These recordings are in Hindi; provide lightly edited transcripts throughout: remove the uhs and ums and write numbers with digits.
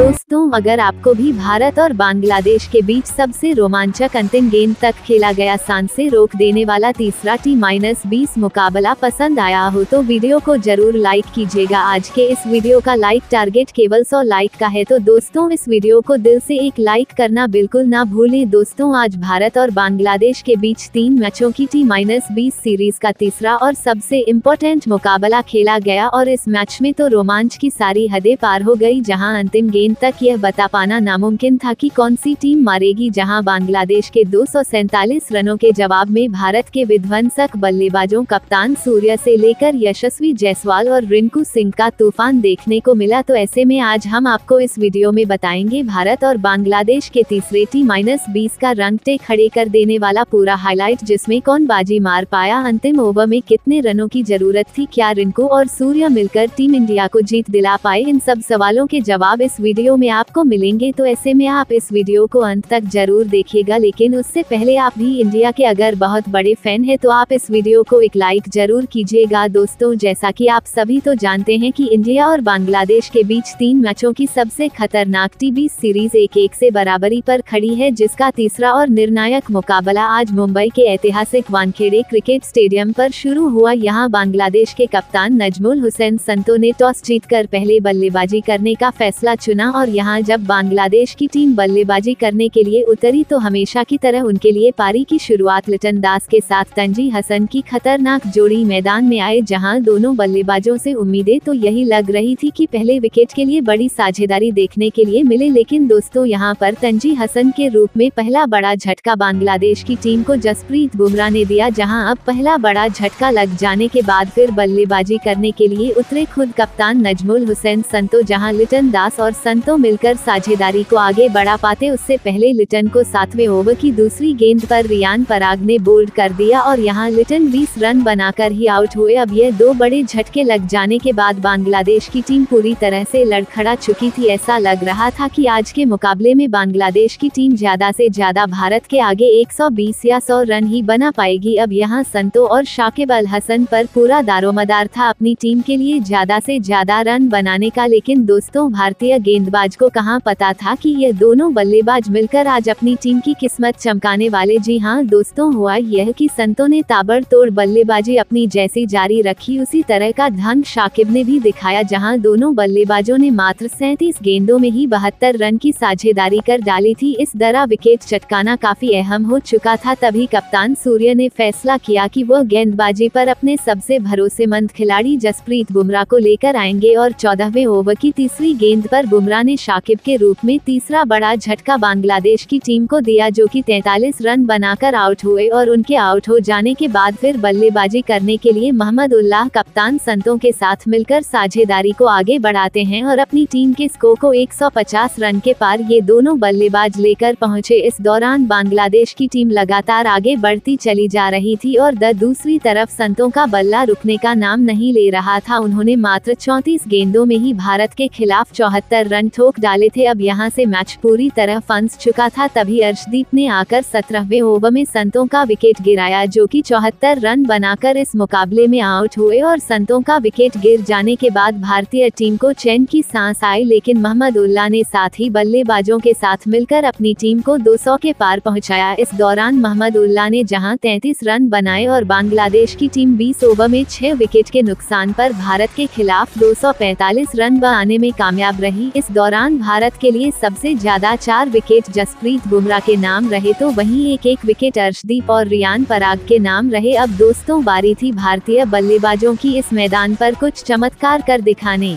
दोस्तों, अगर आपको भी भारत और बांग्लादेश के बीच सबसे रोमांचक अंतिम गेंद तक खेला गया सांसें रोक देने वाला तीसरा T-20 मुकाबला पसंद आया हो तो वीडियो को जरूर लाइक कीजिएगा। आज के इस वीडियो का लाइक टारगेट केवल 100 लाइक का है, तो दोस्तों इस वीडियो को दिल से एक लाइक करना बिल्कुल ना भूलें। दोस्तों, आज भारत और बांग्लादेश के बीच 3 मैचों की T-20 सीरीज का तीसरा और सबसे इम्पोर्टेंट मुकाबला खेला गया और इस मैच में तो रोमांच की सारी हदें पार हो गई, जहां अंतिम गेंद तक यह बता पाना नामुमकिन था कि कौन सी टीम मारेगी। जहां बांग्लादेश के 247 रनों के जवाब में भारत के विध्वंसक बल्लेबाजों कप्तान सूर्य से लेकर यशस्वी जायसवाल और रिंकू सिंह का तूफान देखने को मिला। तो ऐसे में आज हम आपको इस वीडियो में बताएंगे भारत और बांग्लादेश के तीसरे T-20 का रंगटे खड़े कर देने वाला पूरा हाईलाइट, जिसमें कौन बाजी मार पाया, अंतिम ओवर में कितने रनों की जरूरत थी, क्या रिंकू और सूर्य मिलकर टीम इंडिया को जीत दिला पाए, इन सब सवालों के जवाब इस वीडियो में आपको मिलेंगे। तो ऐसे में आप इस वीडियो को अंत तक जरूर देखिएगा, लेकिन उससे पहले आप भी इंडिया के अगर बहुत बड़े फैन हैं तो आप इस वीडियो को एक लाइक जरूर कीजिएगा। दोस्तों, जैसा कि आप सभी तो जानते हैं कि इंडिया और बांग्लादेश के बीच 3 मैचों की सबसे खतरनाक T-20 सीरीज 1-1 से बराबरी पर खड़ी है, जिसका तीसरा और निर्णायक मुकाबला आज मुंबई के ऐतिहासिक वानखेड़े क्रिकेट स्टेडियम पर शुरू हुआ। यहां बांग्लादेश के कप्तान नजमुल हुसैन संतो ने टॉस जीतकर पहले बल्लेबाजी करने का फैसला चुना और यहां जब बांग्लादेश की टीम बल्लेबाजी करने के लिए उतरी तो हमेशा की तरह उनके लिए पारी की शुरुआत लिटन दास के साथ तंजीह हसन की खतरनाक जोड़ी मैदान में आए, जहां दोनों बल्लेबाजों से उम्मीदें तो यही लग रही थी कि पहले विकेट के लिए बड़ी साझेदारी देखने के लिए मिले, लेकिन दोस्तों यहां पर तंजीह हसन के रूप में पहला बड़ा झटका बांग्लादेश की टीम को जसप्रीत बुमराह ने दिया। जहां अब पहला बड़ा झटका लग जाने के बाद फिर बल्लेबाजी करने के लिए उतरे खुद कप्तान नजमुल हुसैन संतो, जहां लिटन दास और संतो मिलकर साझेदारी को आगे बढ़ा पाते। उससे पहले लिटन को 7वें ओवर की दूसरी गेंद पर रियान पराग ने बोल्ड कर दिया और यहां लिटन 20 रन बनाकर ही आउट हुए। अब यह 2 बड़े झटके लग जाने के बाद बांग्लादेश की टीम पूरी तरह से लड़खड़ा चुकी थी। ऐसा लग रहा था कि आज के मुकाबले में बांग्लादेश की टीम ज्यादा से ज्यादा भारत के आगे 120 या 100 रन ही बना पाएगी। अब यहां संतो और शाकिब अल हसन पर पूरा दारोमदार था अपनी टीम के लिए ज्यादा से ज्यादा रन बनाने का, लेकिन दोस्तों भारतीय गेंदबाज को कहां पता था कि ये दोनों बल्लेबाज मिलकर आज अपनी टीम की किस्मत चमकाने वाले। जी हां दोस्तों, हुआ यह कि संतो ने ताबड़तोड़ बल्लेबाजी अपनी जैसी जारी रखी, उसी तरह का ढंग शाकिब ने भी दिखाया, जहां दोनों बल्लेबाजों ने मात्र 37 गेंदों में ही 72 रन की साझेदारी कर डाली थी। इस दरा विकेट चटकाना काफी अहम हो चुका था। तभी कप्तान सूर्य ने फैसला किया कि वह गेंदबाजी पर अपने सबसे भरोसेमंद खिलाड़ी जसप्रीत बुमराह को लेकर आएंगे और 14वें ओवर की तीसरी गेंद पर बुमराह ने शाकिब के रूप में तीसरा बड़ा झटका बांग्लादेश की टीम को दिया, जो कि 43 रन बनाकर आउट हुए और उनके आउट हो जाने के बाद फिर बल्लेबाजी करने के लिए मोहम्मद उल्लाह कप्तान संतों के साथ मिलकर साझेदारी को आगे बढ़ाते हैं और अपनी टीम के स्कोर को 150 रन के पार ये दोनों बल्लेबाज लेकर पहुंचे। इस दौरान बांग्लादेश की टीम लगातार आगे बढ़ती चली जा रही थी और दूसरी तरफ संतों का बल्ला रुकने का नाम नहीं ले रहा था। उन्होंने मात्र 34 गेंदों में ही भारत के खिलाफ 74 रन ठोक डाले थे। अब यहां से मैच पूरी तरह फंस चुका था। तभी अर्शदीप ने आकर 17वें ओवर में संतों का विकेट गिराया, जो कि 74 रन बनाकर इस मुकाबले में आउट हुए और संतों का विकेट गिर जाने के बाद भारतीय टीम को चैन की सांस आई, लेकिन मोहम्मद उल्लाह ने साथ ही बल्लेबाजों के साथ मिलकर अपनी टीम को 200 के पार पहुंचाया। इस दौरान मोहम्मद उल्लाह ने जहां 33 रन बनाए और बांग्लादेश की टीम 20 ओवर में 6 विकेट के नुकसान पर भारत के खिलाफ 245 रन बनाने में कामयाब रही। इस दौरान भारत के लिए सबसे ज्यादा 4 विकेट जसप्रीत बुमराह के नाम रहे, तो वहीं एक विकेट अर्शदीप और रियान पराग के नाम रहे। अब दोस्तों बारी थी भारतीय बल्लेबाजों की इस मैदान पर कुछ चमत्कार कर दिखाने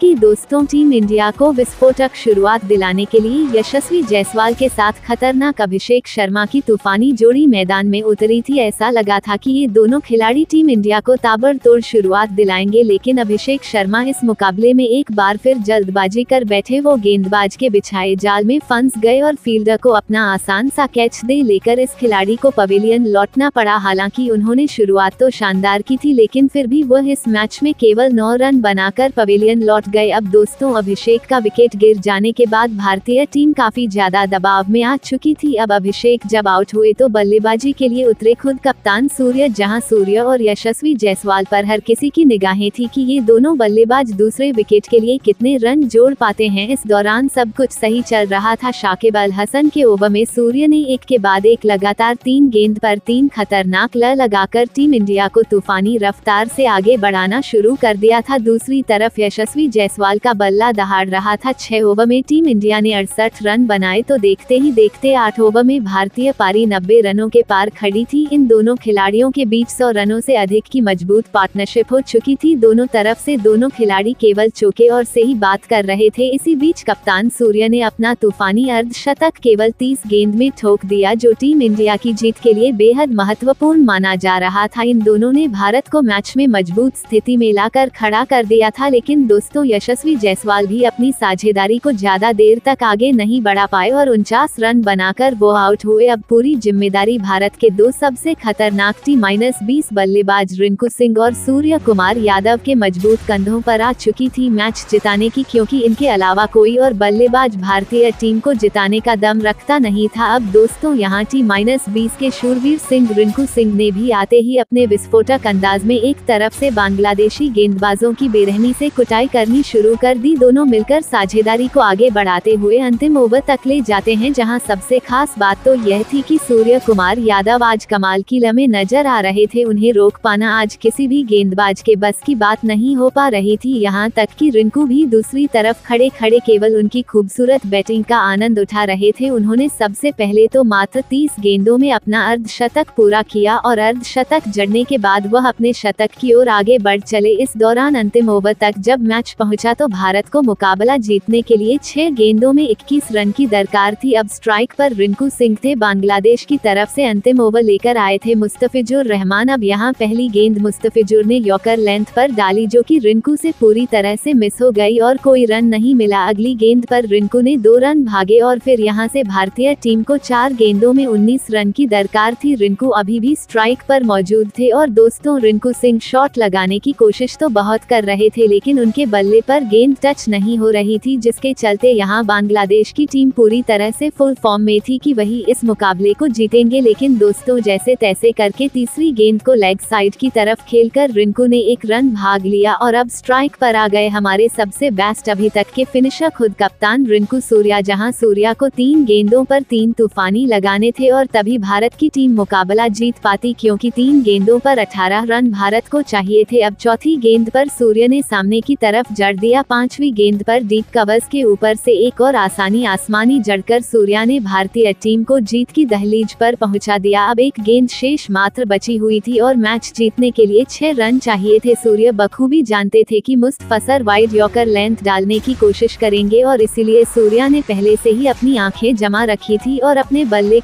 कि दोस्तों टीम इंडिया को विस्फोटक शुरुआत दिलाने के लिए यशस्वी जायसवाल के साथ खतरनाक अभिषेक शर्मा की तूफानी जोड़ी मैदान में उतरी थी। ऐसा लगा था कि ये दोनों खिलाड़ी टीम इंडिया को ताबड़तोड़ शुरुआत दिलाएंगे, लेकिन अभिषेक शर्मा इस मुकाबले में एक बार फिर जल्दबाजी कर बैठे। वो गेंदबाज के बिछाए जाल में फंस गए और फील्डर को अपना आसान सा कैच दे लेकर इस खिलाड़ी को पवेलियन लौटना पड़ा। हालांकि उन्होंने शुरुआत तो शानदार की थी, लेकिन फिर भी वह इस मैच में केवल 9 रन बनाकर पवेलियन लौट लौट गए। अब दोस्तों अभिषेक का विकेट गिर जाने के बाद भारतीय टीम काफी ज्यादा दबाव में आ चुकी थी। अब अभिषेक जब आउट हुए तो बल्लेबाजी के लिए उतरे खुद कप्तान सूर्य, जहां सूर्य और यशस्वी जायसवाल पर हर किसी की निगाहें थी कि ये दोनों बल्लेबाज दूसरे विकेट के लिए कितने रन जोड़ पाते हैं। इस दौरान सब कुछ सही चल रहा था। शाकिब अल हसन के ओवर में सूर्य ने एक के बाद एक लगातार 3 गेंद पर 3 खतरनाक लगाकर टीम इंडिया को तूफानी रफ्तार से आगे बढ़ाना शुरू कर दिया था। दूसरी तरफ यशस्वी जायसवाल का बल्ला दहाड़ रहा था। 6 ओवर में टीम इंडिया ने 68 रन बनाए तो देखते ही देखते 8 ओवर में भारतीय पारी 90 रनों के पार खड़ी थी। इन दोनों खिलाड़ियों के बीच 100 रनों से अधिक की मजबूत पार्टनरशिप हो चुकी थी। दोनों तरफ से दोनों खिलाड़ी केवल चौके और से ही बात कर रहे थे। इसी बीच कप्तान सूर्य ने अपना तूफानी अर्धशतक केवल 30 गेंद में ठोक दिया, जो टीम इंडिया की जीत के लिए बेहद महत्वपूर्ण माना जा रहा था। इन दोनों ने भारत को मैच में मजबूत स्थिति में लाकर खड़ा कर दिया था। लेकिन दोस्तों यशस्वी जायसवाल भी अपनी साझेदारी को ज्यादा देर तक आगे नहीं बढ़ा पाए और 49 रन बनाकर वो आउट हुए। अब पूरी जिम्मेदारी भारत के 2 सबसे खतरनाक T-20 बल्लेबाज रिंकू सिंह और सूर्य कुमार यादव के मजबूत कंधों पर आ चुकी थी मैच जिताने की, क्योंकि इनके अलावा कोई और बल्लेबाज भारतीय टीम को जिताने का दम रखता नहीं था। अब दोस्तों यहाँ T-20 के शूरवीर सिंह रिंकू सिंह ने भी आते ही अपने विस्फोटक अंदाज में एक तरफ से बांग्लादेशी गेंदबाजों की बेरहमी से कुटाई करनी शुरू कर दी। दोनों मिलकर साझेदारी को आगे बढ़ाते हुए अंतिम ओवर तक ले जाते हैं, जहां सबसे खास बात तो यह थी कि सूर्य कुमार यादव आज कमाल की लम्हे नजर आ रहे थे। उन्हें रोक पाना आज किसी भी गेंदबाज के बस की बात नहीं हो पा रही थी। यहाँ तक कि रिंकू भी दूसरी तरफ खड़े खड़े केवल उनकी खूबसूरत बैटिंग का आनंद उठा रहे थे। उन्होंने सबसे पहले तो मात्र 30 गेंदों में अपना अर्धशतक पूरा किया और अर्धशतक जड़ने के बाद वह अपने शतक की ओर आगे बढ़ चले। इस दौरान अंतिम ओवर तक जब मैच पहुंचा तो भारत को मुकाबला जीतने के लिए 6 गेंदों में 21 रन की दरकार थी। अब स्ट्राइक पर रिंकू सिंह थे। बांग्लादेश की तरफ से अंतिम ओवर लेकर आए थे मुस्तफिजुर रहमान। अब यहाँ पहली गेंद मुस्तफिजुर ने यॉर्कर लेंथ पर डाली, जो कि रिंकू से पूरी तरह से मिस हो गई और कोई रन नहीं मिला। अगली गेंद पर रिंकू ने 2 रन भागे और फिर यहाँ से भारतीय टीम को 4 गेंदों में 19 रन की दरकार थी। रिंकू अभी भी स्ट्राइक पर मौजूद थे और दोस्तों रिंकू सिंह शॉट लगाने की कोशिश तो बहुत कर रहे थे, लेकिन उनके बल्ले पर गेंद टच नहीं हो रही थी, जिसके चलते यहाँ बांग्लादेश की टीम पूरी तरह से फुल फॉर्म में थी कि वही इस मुकाबले को जीतेंगे। लेकिन दोस्तों जैसे तैसे करके तीसरी गेंद को लेग साइड की तरफ खेलकर रिंकू ने 1 रन भाग लिया और अब स्ट्राइक पर आ गए हमारे सबसे बेस्ट अभी तक के फिनिशर खुद कप्तान रिंकू सूर्या। जहां सूर्या को 3 गेंदों पर 3 तूफानी लगाने थे और तभी भारत की टीम मुकाबला जीत पाती, क्योंकि 3 गेंदों पर 18 रन भारत को चाहिए थे। अब चौथी गेंद पर सूर्य ने सामने की तरफ जड़ दिया। 5वीं गेंद पर डीप कवर्स के ऊपर से एक और आसमानी जड़कर सूर्या ने भारतीय टीम को जीत की दहलीज पर पहुंचा दिया। अब 1 गेंद शेष मात्र बची हुई थी और मैच जीतने के लिए 6 रन चाहिए थे। सूर्य बखूबी जानते थे कि मुस्तफिजुर वाइड यॉर्कर लेंथ डालने की कोशिश करेंगे और इसीलिए सूर्या ने पहले से ही अपनी आंखें जमा रखी थी और अपने बल्ले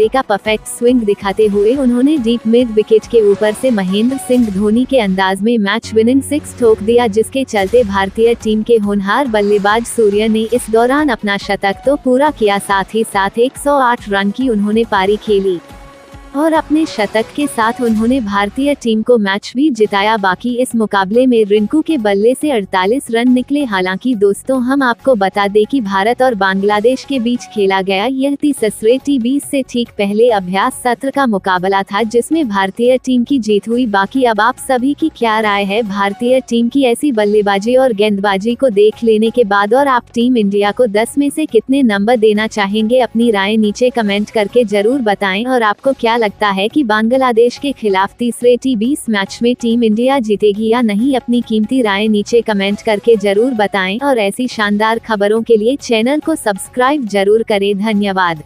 का परफेक्ट स्विंग दिखाते हुए उन्होंने डीप मिड विकेट के ऊपर से महेंद्र सिंह धोनी के अंदाज में मैच विनिंग 6 ठोक दिया, जिसके चलते भारतीय टीम के होनहार बल्लेबाज सूर्य ने इस दौरान अपना शतक तो पूरा किया, साथ ही साथ 108 रन की उन्होंने पारी खेली और अपने शतक के साथ उन्होंने भारतीय टीम को मैच भी जिताया। बाकी इस मुकाबले में रिंकू के बल्ले से 48 रन निकले। हालांकि दोस्तों हम आपको बता दें कि भारत और बांग्लादेश के बीच खेला गया यह तीसरे T-20 से ठीक पहले अभ्यास सत्र का मुकाबला था, जिसमें भारतीय टीम की जीत हुई। बाकी अब आप सभी की क्या राय है भारतीय टीम की ऐसी बल्लेबाजी और गेंदबाजी को देख लेने के बाद, और आप टीम इंडिया को 10 में से कितने नंबर देना चाहेंगे? अपनी राय नीचे कमेंट करके जरूर बताएं। और आपको क्या लगता है कि बांग्लादेश के खिलाफ तीसरे T-20 मैच में टीम इंडिया जीतेगी या नहीं? अपनी कीमती राय नीचे कमेंट करके जरूर बताएं और ऐसी शानदार खबरों के लिए चैनल को सब्सक्राइब जरूर करें। धन्यवाद।